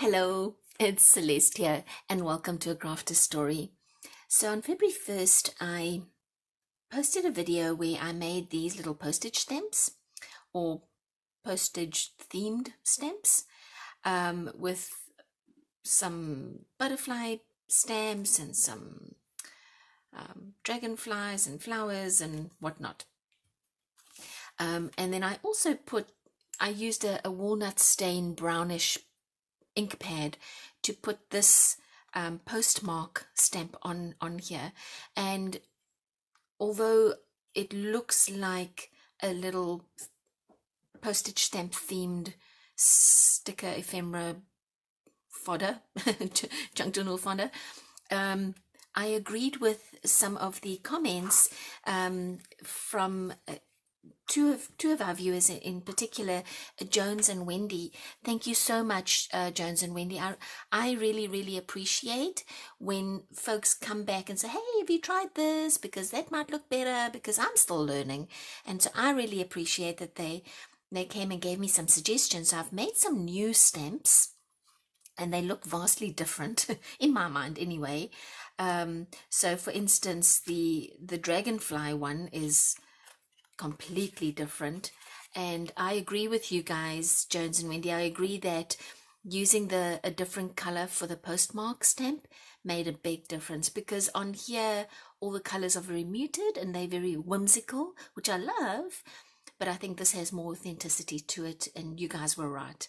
Hello, it's Celeste here, and welcome to A Crafter's Story. So on February 1st, I posted a video where I made these little postage stamps, or postage-themed stamps, with some butterfly stamps and some dragonflies and flowers and whatnot. And then I also used a walnut stain brownish ink pad to put this postmark stamp on here, and although it looks like a little postage stamp themed sticker ephemera fodder, junk journal fodder, I agreed with some of the comments from two of our viewers in particular, Jones and Wendy. Thank you so much, Jones and Wendy. I really appreciate when folks come back and say, hey, have you tried this? Because that might look better, because I'm still learning. And so I really appreciate that they came and gave me some suggestions. I've made some new stamps and they look vastly different in my mind anyway. So for instance, the dragonfly one is completely different, and I agree with you guys, Jones and Wendy. I agree that using a different color for the postmark stamp made a big difference, because on here all the colors are very muted and they're very whimsical, which I love, but I think this has more authenticity to it, and you guys were right.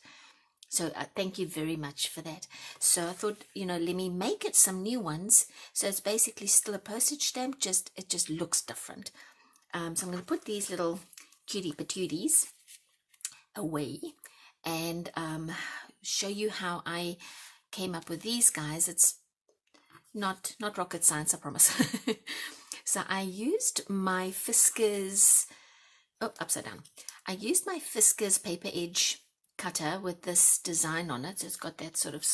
So thank you very much for that. So I thought, let me make it some new ones. So it's basically still a postage stamp, it just looks different. So I'm going to put these little cutie patooties away and show you how I came up with these guys. It's not rocket science, I promise. So I used my Fiskars, upside down. I used my Fiskars paper edge cutter with this design on it. So it's got that sort of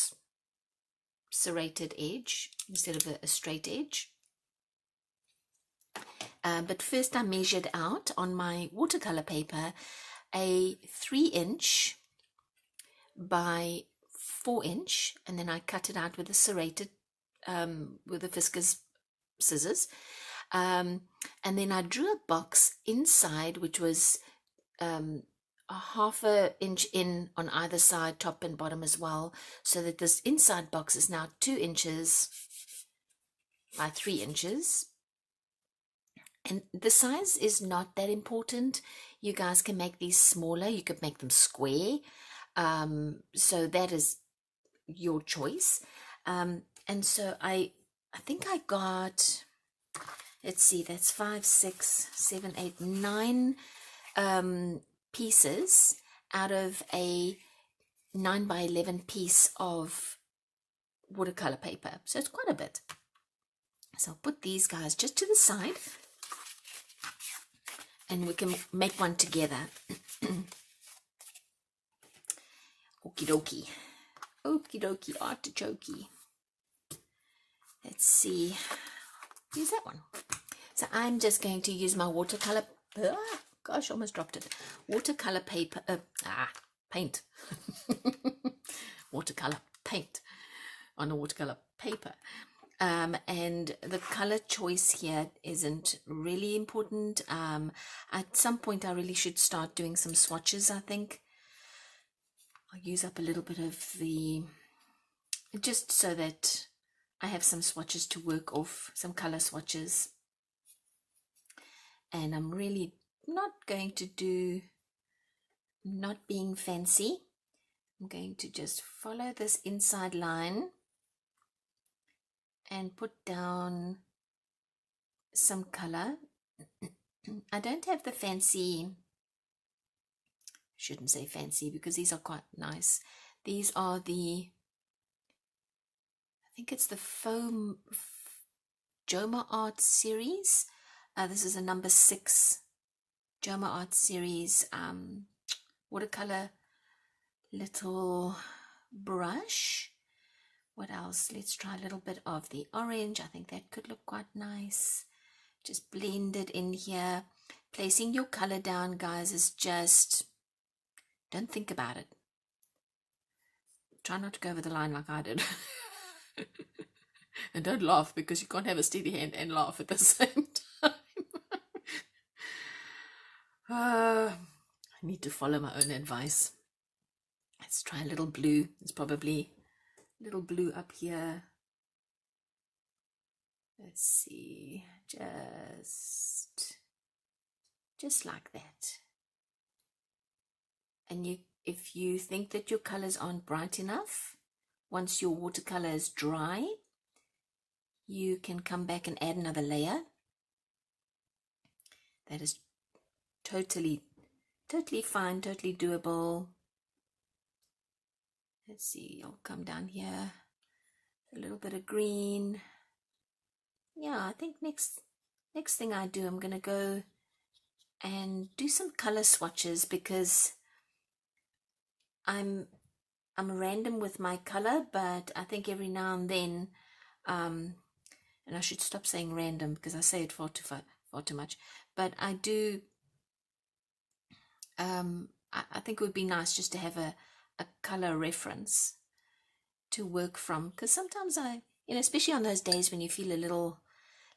serrated edge instead of a straight edge. But first I measured out on my watercolor paper a 3-inch by 4-inch, and then I cut it out with a serrated, with the Fiskars scissors. And then I drew a box inside, which was a 1/2 inch in on either side, top and bottom as well, so that this inside box is now 2 inches by 3 inches. And the size is not that important. You guys can make these smaller. You could make them square. So that is your choice. And so I think I got, let's see, that's 5, 6, 7, 8, 9 pieces out of a 9 by 11 piece of watercolor paper. So it's quite a bit. So I'll put these guys just to the side, and we can make one together. Okie dokie. Okie dokie, artichoke. Let's see. Use that one. So I'm just going to use my watercolor. Gosh, almost dropped it. Watercolor paper. Paint. Watercolor paint on a watercolor paper. And the color choice here isn't really important. At some point I really should start doing some swatches, I think. I'll use up a little bit of just so that I have some swatches to work off, some color swatches. And I'm really not going to do, not being fancy. I'm going to just follow this inside line and put down some color. I don't have the fancy, shouldn't say fancy because these are quite nice. These are I think it's the foam Joma Art series. This is a number 6 Joma Art series watercolor little brush. What else? Let's try a little bit of the orange. I think that could look quite nice. Just blend it in here. Placing your color down, guys, is just, don't think about it. Try not to go over the line like I did. And don't laugh, because you can't have a steady hand and laugh at the same time. I need to follow my own advice. Let's try a little blue. There's probably a little blue up here. Let's see, just like that. And if you think that your colors aren't bright enough, once your watercolor is dry, you can come back and add another layer. That is totally fine, totally doable. Let's see, I'll come down here, a little bit of green. Yeah, I think next thing I do, I'm gonna go and do some color swatches, because I'm random with my color, but I think every now and then, and I should stop saying random because I say it far too much, but I do, I think it would be nice just to have a color reference to work from, because sometimes especially on those days when you feel a little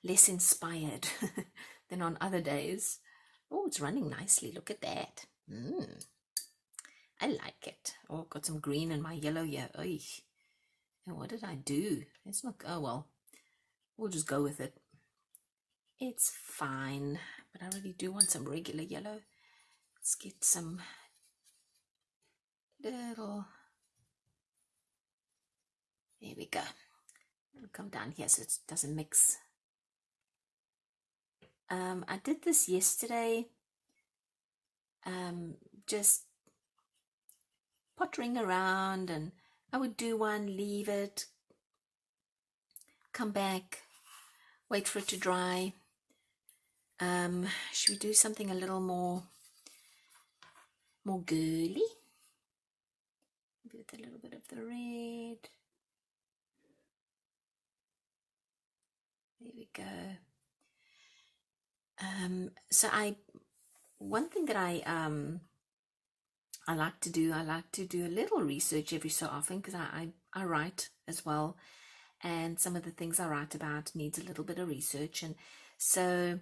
less inspired than on other days. Oh, it's running nicely. Look at that. I like it. Oh, got some green in my yellow here. Oy. And what did I do? It's not, oh well, we'll just go with it. It's fine, but I really do want some regular yellow. Let's get some little, there we go. I'll come down here so it doesn't mix. I did this yesterday, just pottering around, and I would do one, leave it, come back, wait for it to dry. Should we do something a little more girly? With a little bit of the red. There we go. So one thing that I like to do a little research every so often, because I write as well, and some of the things I write about needs a little bit of research. And so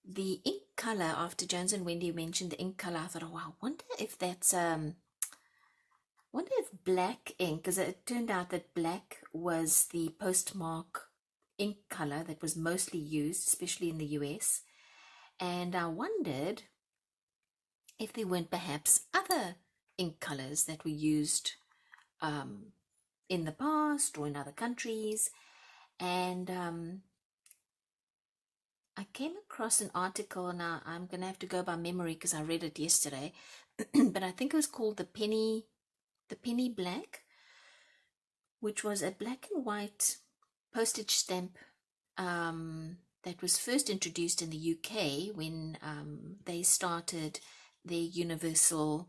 the ink color, after Jones and Wendy mentioned the ink color, I thought, oh wow, wonder if that's wonder if black ink, because it turned out that black was the postmark ink color that was mostly used, especially in the US. And I wondered if there weren't perhaps other ink colors that were used in the past or in other countries. And I came across an article, and I'm going to have to go by memory because I read it yesterday, but I think it was called the penny black, which was a black and white postage stamp that was first introduced in the UK when they started their universal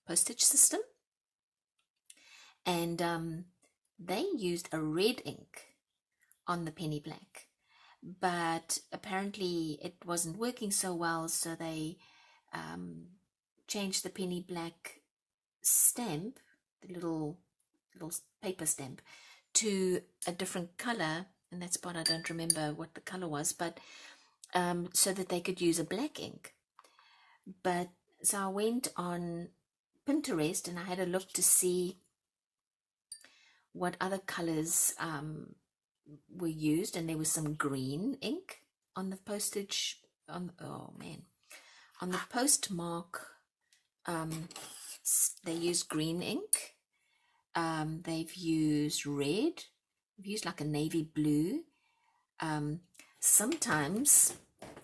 postage system. And they used a red ink on the penny black, but apparently it wasn't working so well, so they changed the penny black stamp, the little paper stamp, to a different color. And that's part I don't remember what the color was, but so that they could use a black ink. But so I went on Pinterest and I had a look to see what other colors were used, and there was some green ink on the postage, on the postmark. They used green ink. They've used red. They've used like a navy blue. Sometimes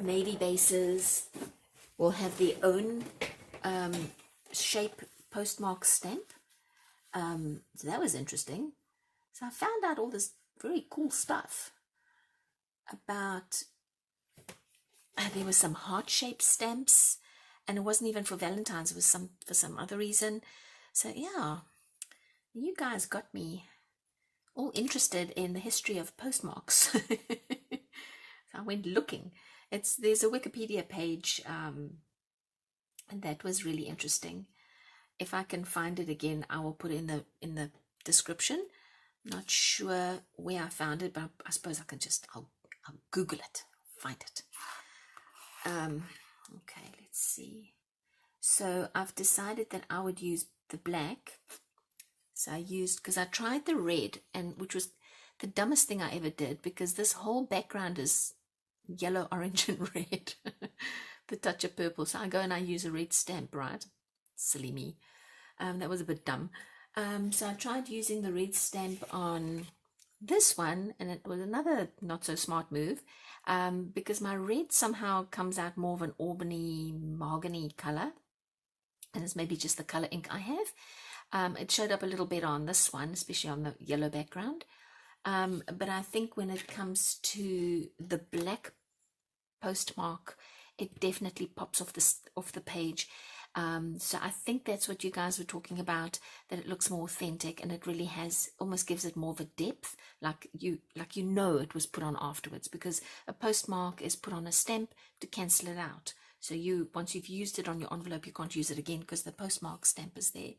navy bases will have their own shape postmark stamp. So that was interesting. So I found out all this very cool stuff about, there was some heart-shaped stamps, and it wasn't even for Valentine's, it was for some other reason. So yeah, you guys got me all interested in the history of postmarks. So I went looking. There's a Wikipedia page, and that was really interesting. If I can find it again, I will put it in the description. Not sure where I found it, but I suppose I can just, I'll Google it, find it. Okay, let's see. So I've decided that I would use the black. So I used, because I tried the red, and which was the dumbest thing I ever did, because this whole background is yellow, orange, and red. The touch of purple. So I go and I use a red stamp, right? Silly me. That was a bit dumb. So I tried using the red stamp on this one, and it was another not so smart move, because my red somehow comes out more of an auburny, mahogany color, and it's maybe just the color ink I have. It showed up a little bit on this one, especially on the yellow background, but I think when it comes to the black postmark, it definitely pops off the page. So I think that's what you guys were talking about, that it looks more authentic, and it really has, almost gives it more of a depth, like you know it was put on afterwards, because a postmark is put on a stamp to cancel it out. So once you've used it on your envelope, you can't use it again because the postmark stamp is there.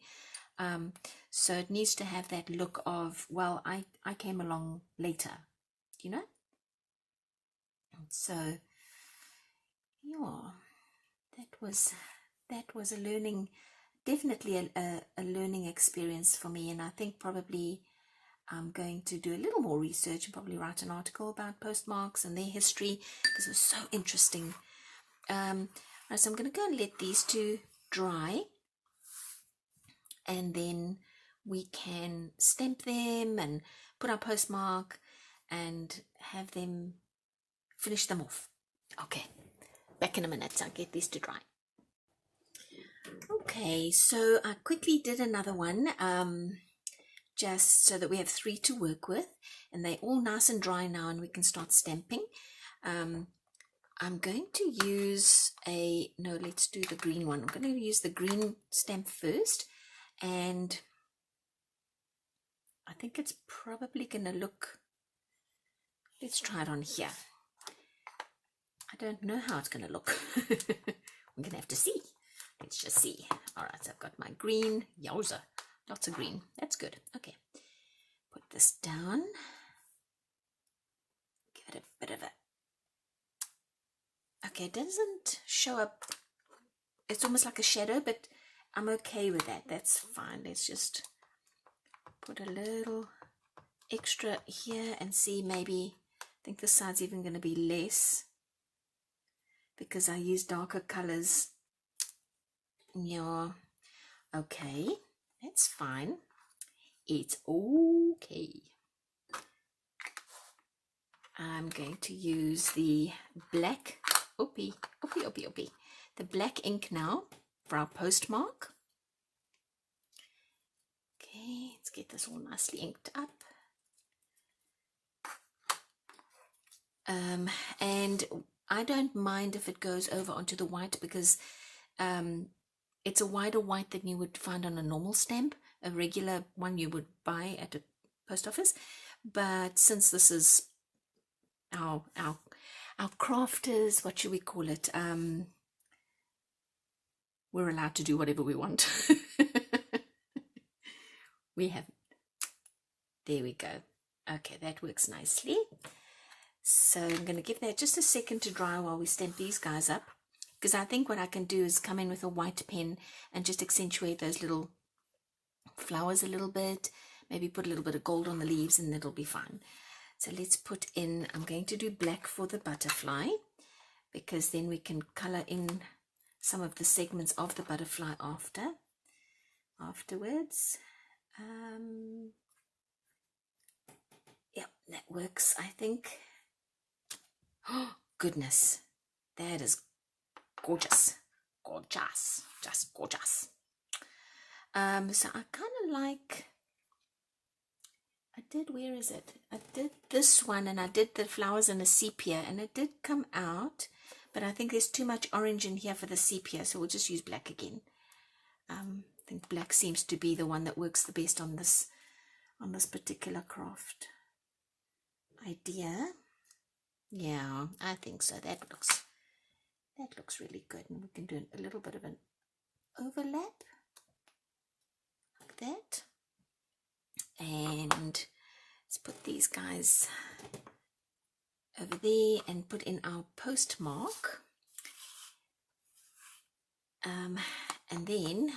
So it needs to have that look of, well, I came along later, you know. So yeah, that was a learning, definitely a learning experience for me, and I think probably I'm going to do a little more research and probably write an article about postmarks and their history, because it was so interesting. Right, so I'm going to go and let these two dry, and then we can stamp them and put our postmark and have them, finish them off. Okay, back in a minute. I'll get these to dry. Okay, so I quickly did another one, just so that we have 3 to work with, and they're all nice and dry now, and we can start stamping. I'm going to use no, let's do the green one. I'm going to use the green stamp first, and I think it's probably going to look, let's try it on here. I don't know how it's going to look. We're going to have to see. Let's just see. All right, so I've got my green. Yowza, lots of green. That's good. Okay, put this down. Give it a bit of a... Okay, it doesn't show up. It's almost like a shadow, but I'm okay with that. That's fine. Let's just put a little extra here and see, maybe, I think this side's even going to be less because I use darker colors. Yeah, okay, that's fine. It's okay. I'm going to use the black, the black ink now for our postmark. Okay, let's get this all nicely inked up. And I don't mind if it goes over onto the white, because it's a wider white than you would find on a normal stamp, a regular one you would buy at a post office. But since this is our crafters, what should we call it? We're allowed to do whatever we want. We have, there we go. Okay, that works nicely. So I'm going to give that just a second to dry while we stamp these guys up, because I think what I can do is come in with a white pen and just accentuate those little flowers a little bit, maybe put a little bit of gold on the leaves, and it'll be fine. So let's put in, I'm going to do black for the butterfly, because then we can color in some of the segments of the butterfly afterwards. Yep, that works, I think. Oh, goodness, that is gorgeous. Gorgeous, just gorgeous. So I kind of like, where is it? I did this one, and I did the flowers in a sepia, and it did come out, but I think there's too much orange in here for the sepia, so we'll just use black again. I think black seems to be the one that works the best on this particular craft idea. Yeah, I think so. That looks really good, and we can do a little bit of an overlap like that, And let's put these guys over there and put in our postmark. And then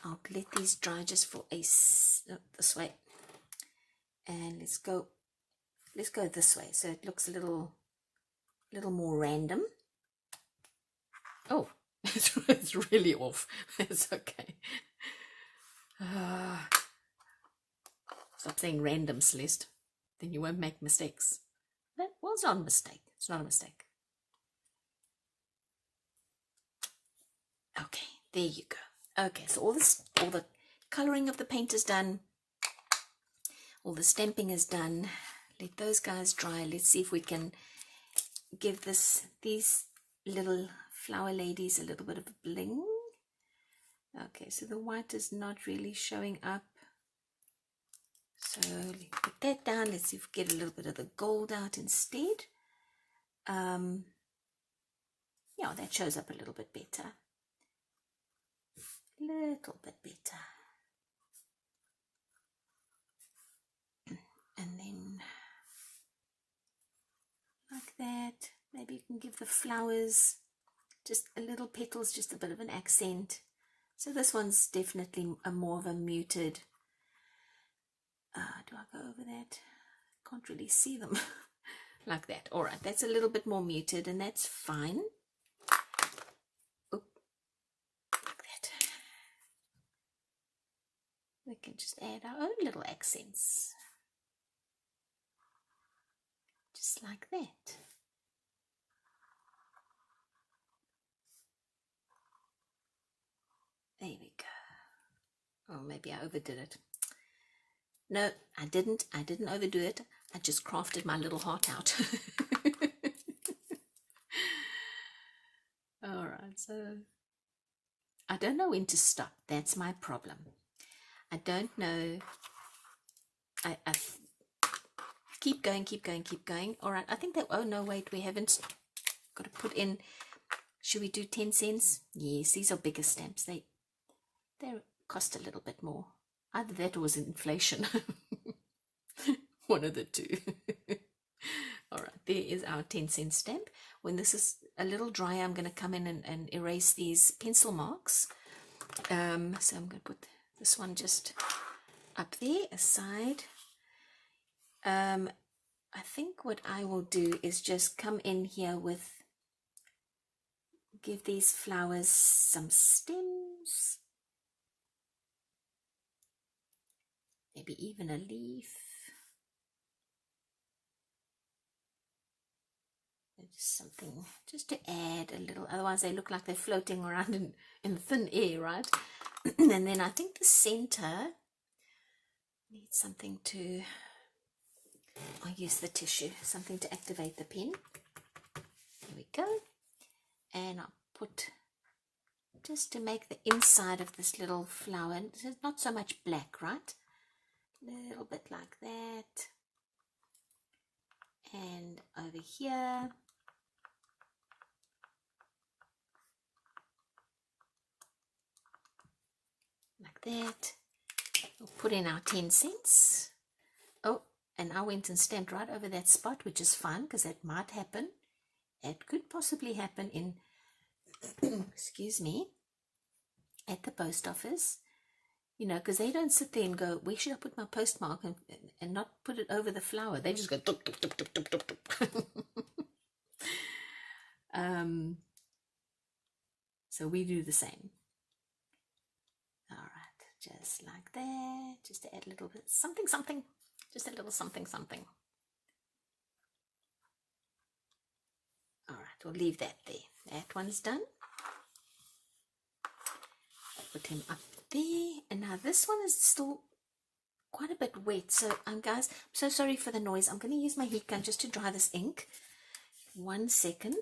I'll let these dry just for this way. And let's go this way so it looks a little more random. Oh, it's really off. It's okay. Stop saying random, Celeste. Then you won't make mistakes. That was not a mistake. It's not a mistake. Okay, there you go. Okay, so all the coloring of the paint is done. All the stamping is done. Let those guys dry. Let's see if we can give these little flower ladies a little bit of a bling. Okay, so the white is not really showing up. So let's put that down. Let's see if we get a little bit of the gold out instead. Yeah, that shows up a little bit better. Little bit better. And then like that. Maybe you can give the flowers just a little petals, just a bit of an accent. So this one's definitely more of a muted. Do I go over that? Can't really see them. Like that. All right, that's a little bit more muted, and that's fine. Oop. Like that. We can just add our own little accents. Just like that. There we go. Oh, maybe I overdid it. No, I didn't overdo it. I just crafted my little heart out. All right, so I don't know when to stop. That's my problem. I don't know. I keep going. All right, I think that, oh no, wait, we haven't got to put in, should we do 10 cents? Yes, these are bigger stamps. They cost a little bit more. Either that or was inflation. One of the two. All right, there is our 10-cent stamp. When this is a little drier, I'm going to come in and erase these pencil marks. So I'm going to put this one just up there, aside. I think what I will do is just come in here with, give these flowers some stems. Maybe even a leaf. Just something, just to add a little, otherwise they look like they're floating around in thin air, right? And then I think the center needs something to, I'll use the tissue, something to activate the pen. There we go. And I'll put, just to make the inside of this little flower, it's not so much black, right? A little bit like that. And over here. Like that. We'll put in our 10 cents. Oh, and I went and stamped right over that spot, which is fine because that might happen. It could possibly happen in, excuse me, at the post office. You know, because they don't sit there and go, where should I put my postmark, and not put it over the flower. They just go, tup, tup, tup, tup, tup, tup, tup. So we do the same. All right, just like that, just to add a little bit, something, just a little something. All right, we'll leave that there. That one's done. Put him up there, and now this one is still quite a bit wet, so guys, I'm so sorry for the noise. I'm going to use my heat gun just to dry this ink. 1 second.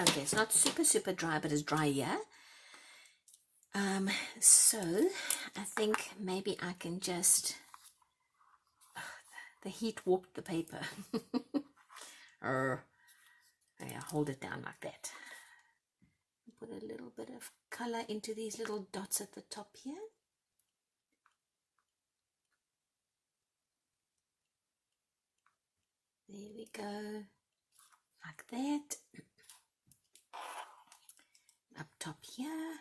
Okay, it's not super dry, but it's drier. So I think maybe I can just, the heat warped the paper. Okay, I'll hold it down like that. Put a little bit of color into these little dots at the top here. There we go, like that. Up top here.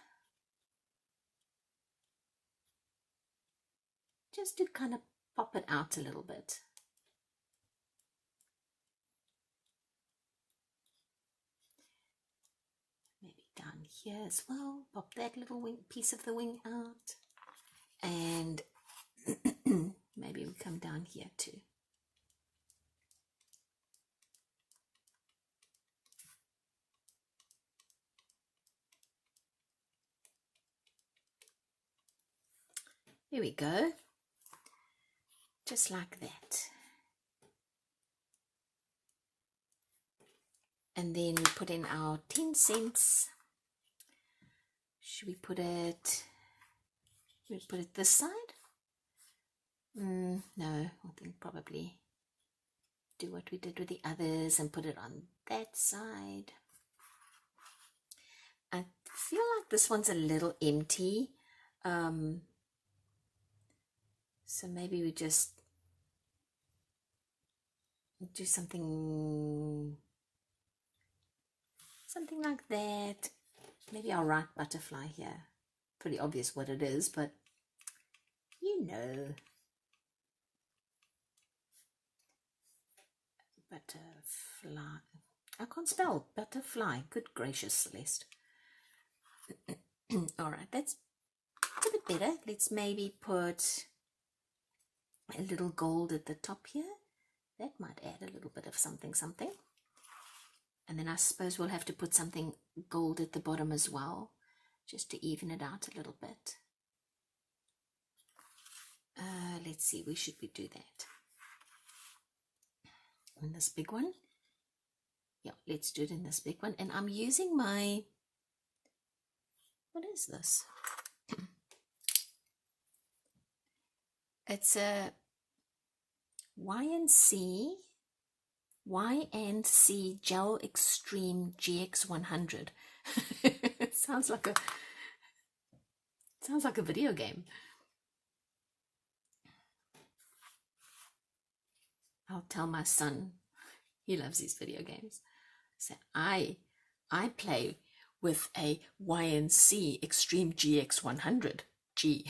Just to kind of pop it out a little bit. Maybe down here as well. Pop that little wing, piece of the wing out. And maybe we come down here too. Here we go. Just like that. And then we put in our 10 cents. Should we put it this side? No, I think probably do what we did with the others and put it on that side. I feel like this one's a little empty. So maybe we just do something like that. Maybe I'll write butterfly here. Pretty obvious what it is, but you know. Butterfly. I can't spell butterfly. Good gracious, Celeste. All right, that's a bit better. Let's maybe put a little gold at the top here. That might add a little bit of something. And then I suppose we'll have to put something gold at the bottom as well, just to even it out a little bit. Let's see, where should we do that? In this big one? Yeah, let's do it in this big one. And I'm using my, what is this? It's a Y&C Gel Extreme GX100. It sounds like a video game. I'll tell my son, he loves these video games. So I play with a Y&C Extreme GX100 G.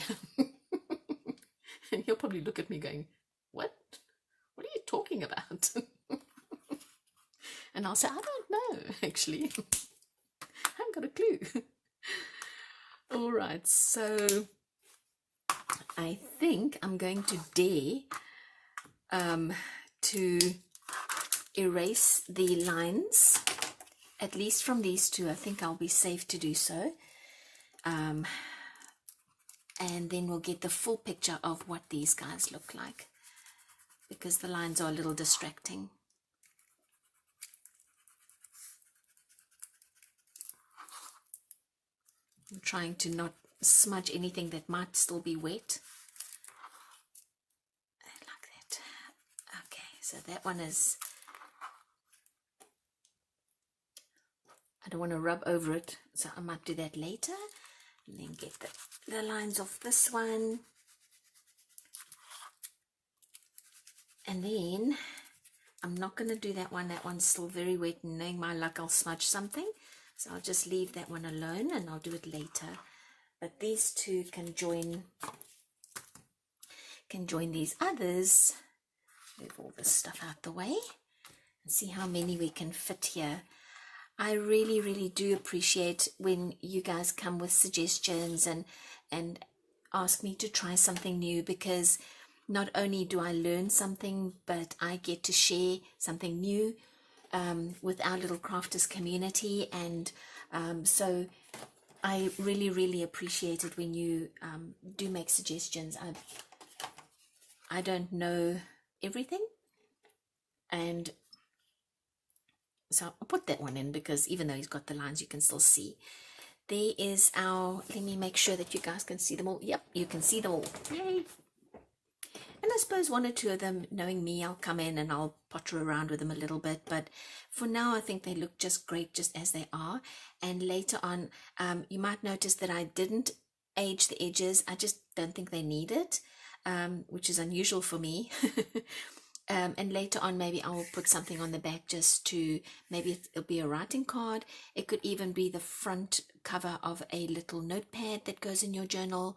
And he'll probably look at me going, what are you talking about? And I'll say, I don't know, actually. I haven't got a clue. All right, so I think I'm going to dare to erase the lines, at least from these two. I think I'll be safe to do so. And then we'll get the full picture of what these guys look like, because the lines are a little distracting. I'm trying to not smudge anything that might still be wet. Like that. Okay, so that one is, I don't want to rub over it, so I might do that later. And then get the lines off this one. And then I'm not going to do that one. That one's still very wet, and knowing my luck, I'll smudge something. So I'll just leave that one alone and I'll do it later. But these two can join these others. Move all this stuff out the way and see how many we can fit here. I really do appreciate when you guys come with suggestions and ask me to try something new, because not only do I learn something, but I get to share something new with our little crafters community. And so I really appreciate it when you do make suggestions. I don't know everything, and So I'll put that one in because even though he's got the lines, you can still see. There is our, let me make sure that you guys can see them all. Yep, you can see them all. Yay! And I suppose one or two of them, knowing me, I'll come in and I'll potter around with them a little bit. But for now, I think they look just great just as they are. And later on, you might notice that I didn't age the edges. I just don't think they need it, which is unusual for me. And later on, maybe I will put something on the back just to, maybe it'll be a writing card. It could even be the front cover of a little notepad that goes in your journal.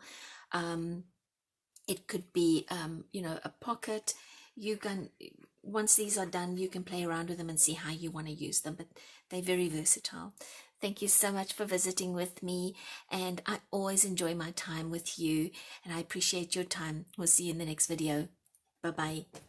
It could be, you know, a pocket. You can, once these are done, you can play around with them and see how you want to use them, but they're very versatile. Thank you so much for visiting with me, and I always enjoy my time with you, and I appreciate your time. We'll see you in the next video. Bye-bye.